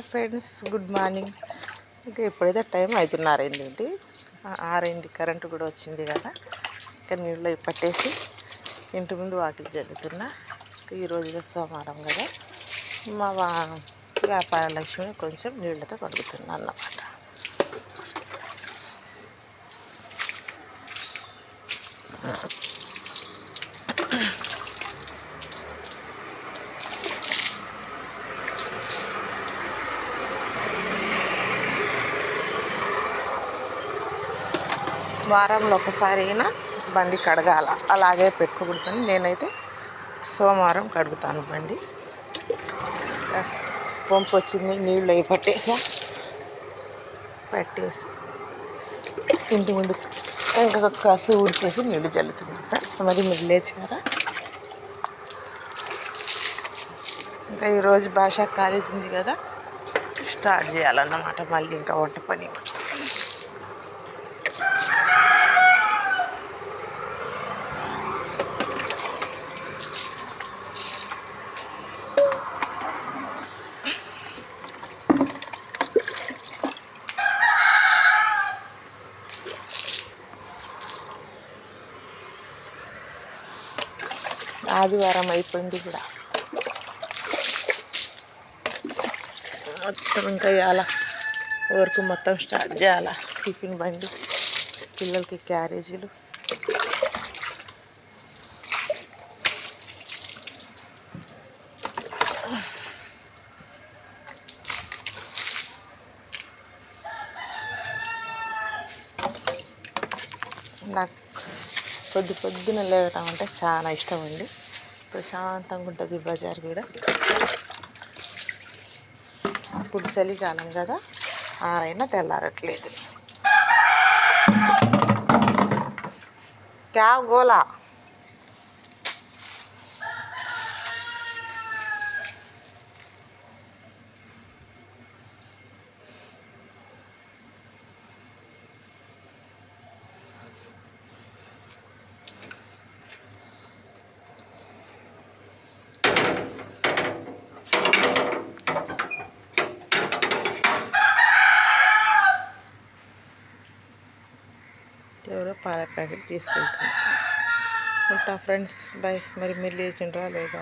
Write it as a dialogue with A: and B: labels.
A: Friends, good morning. ఇంకా ఎప్పుడైతే time 5:30 అయింది, 6 అయింది. కరెంటు కూడా వచ్చింది కదా. ఇంకా నీళ్ళు పట్టేసి ఇంటి ముందు వాకిలి జల్లుతున్నా. ఈరోజు సోమవారం కదా, మా వ్యాపార లక్ష్మి కొంచెం నీళ్ళతో కడుగుతున్నా అన్నమాట. వారంలో ఒకసారి అయినా బండి కడగాల, అలాగే పెట్టుకోకూడదని నేనైతే సోమవారం కడుగుతాను బండి. పంపు వచ్చింది, నీళ్ళు అవి పట్టేసి ఇంటి ముందు ఇంకా కసు ఊడ్చేసి నీళ్ళు చల్లుతున్నట్ట. మరి మీరు లేచారా? ఇంకా ఈరోజు భాషా కాలేజ్ ఉంది కదా, స్టార్ట్ చేయాలన్నమాట. మళ్ళీ ఇంకా వంట పని. ఆదివారం అయిపోయింది కూడా మొత్తం. ఇంకా ఇవాళ వరకు మొత్తం స్టార్ట్ చేయాలా. టిఫిన్ బండి, పిల్లలకి క్యారేజీలు. నాకు పొద్దున లేవటం అంటే చాలా ఇష్టం అండి. ప్రశాంతంగా ఉంటుంది బజార్ కూడా. ఇప్పుడు చలికాలం కదా, 6 అయినా తెల్లారట్లేదు. క్యా గోలా. ఎవరో పాల ప్యాకెట్ తీసుకెళ్తున్నారు. ఉంటా ఫ్రెండ్స్, బాయ్. మరి మీరు లేచిండ్రా లేదా?